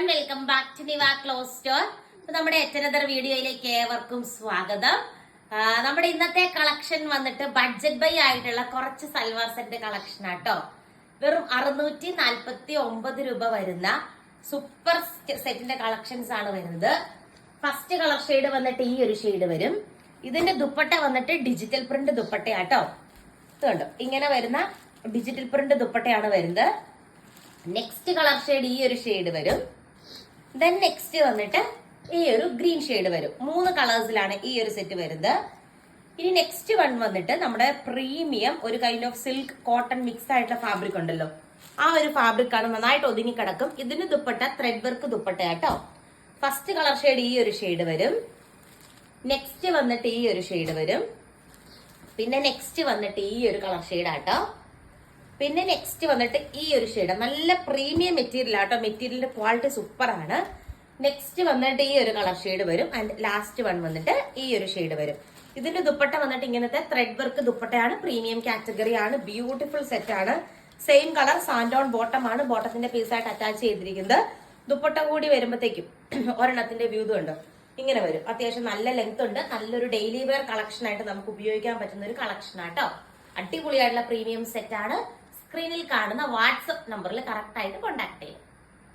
Everyone, welcome back to Niva cloth store. നമ്മുടെ yet another വീഡിയോയിലേക്ക് ഏവർക്കും സ്വാഗതം. നമ്മുടെ ഇന്നത്തെ കളക്ഷൻ വന്നിട്ട് ബഡ്ജറ്റ് ബൈ ആയിട്ടുള്ള കുറച്ച് സൽവാർ സെറ്റ് കളക്ഷൻ ആട്ടോ. വെറും 649 രൂപ വരുന്ന സൂപ്പർ സെറ്റിന്റെ കളക്ഷൻസ് ആണ് വരുന്നത്. ഫസ്റ്റ് കളർ ഷെയ്ഡ് വന്നിട്ട് ഈ ഒരു ഷെയ്ഡ് വരും. ഇതിന്റെ ദുപ്പട്ട വന്നിട്ട് ഡിജിറ്റൽ പ്രിന്റ് ദുപ്പട്ടയാട്ടോ. ഇതുണ്ട്, ഇങ്ങനെ വരുന്ന ഡിജിറ്റൽ പ്രിന്റ് ദുപ്പട്ടയാണ് വരുന്നത്. നെക്സ്റ്റ് കളർ ഷെയ്ഡ് ഈ ഒരു ഷെയ്ഡ് വരും. ദെൻ നെക്സ്റ്റ് വന്നിട്ട് ഈ ഒരു ഗ്രീൻ ഷെയ്ഡ് വരും. 3 കളേഴ്സിലാണ് ഈ ഒരു സെറ്റ് വരുന്നത്. ഇനി നെക്സ്റ്റ് വൺ വന്നിട്ട് നമ്മുടെ പ്രീമിയം ഒരു kind of silk cotton mix ആയിട്ടുള്ള ഫാബ്രിക് ഉണ്ടല്ലോ, ആ ഒരു ഫാബ്രിക് ആണ്. നന്നായിട്ട് ഒതുങ്ങി കിടക്കും. ഇതിന് ദുപ്പട്ട ത്രെഡ് വർക്ക് ദുപ്പട്ടയാട്ടോ. ഫസ്റ്റ് കളർ ഷെയ്ഡ് ഈ ഒരു ഷെയ്ഡ് വരും. നെക്സ്റ്റ് വന്നിട്ട് ഈ ഒരു ഷെയ്ഡ് വരും. പിന്നെ നെക്സ്റ്റ് വന്നിട്ട് ഈ ഒരു കളർ ഷെയ്ഡ് ആട്ടോ. പിന്നെ നെക്സ്റ്റ് വന്നിട്ട് ഈ ഒരു ഷെയ്ഡ്, നല്ല പ്രീമിയം മെറ്റീരിയൽ ആട്ടോ. മെറ്റീരിയലിന്റെ ക്വാളിറ്റി സൂപ്പർ ആണ്. നെക്സ്റ്റ് വന്നിട്ട് ഈ ഒരു കളർ ഷെയ്ഡ് വരും. ആൻഡ് ലാസ്റ്റ് വൺ വന്നിട്ട് ഈ ഒരു ഷെയ്ഡ് വരും. ഇതിന്റെ ദുപ്പട്ട വന്നിട്ട് ഇങ്ങനത്തെ ത്രെഡ് വർക്ക് ദുപ്പട്ടയാണ്. പ്രീമിയം കാറ്റഗറി ആണ്. ബ്യൂട്ടിഫുൾ സെറ്റ് ആണ്. സെയിം കളർ സാൻഡോൺ ബോട്ടം ആണ്. ബോട്ടത്തിന്റെ പീസായിട്ട് അറ്റാച്ച് ചെയ്തിരിക്കുന്നത്. ദുപ്പട്ട കൂടി വരുമ്പോഴത്തേക്കും ഒരെണ്ണത്തിന്റെ വ്യൂ ഉണ്ട്, ഇങ്ങനെ വരും. അത്യാവശ്യം നല്ല ലെങ്ത് ഉണ്ട്. നല്ലൊരു ഡെയിലി വെയർ കളക്ഷൻ ആയിട്ട് നമുക്ക് ഉപയോഗിക്കാൻ പറ്റുന്ന ഒരു കളക്ഷൻ ആട്ടോ. അടിപൊളിയായിട്ടുള്ള പ്രീമിയം സെറ്റ് ആണ്. സ്ക്രീനിൽ കാണുന്ന വാട്സ്ആപ്പ് നമ്പറിൽ കറക്റ്റ് ആയിട്ട് കോൺടാക്ട് ചെയ്യും.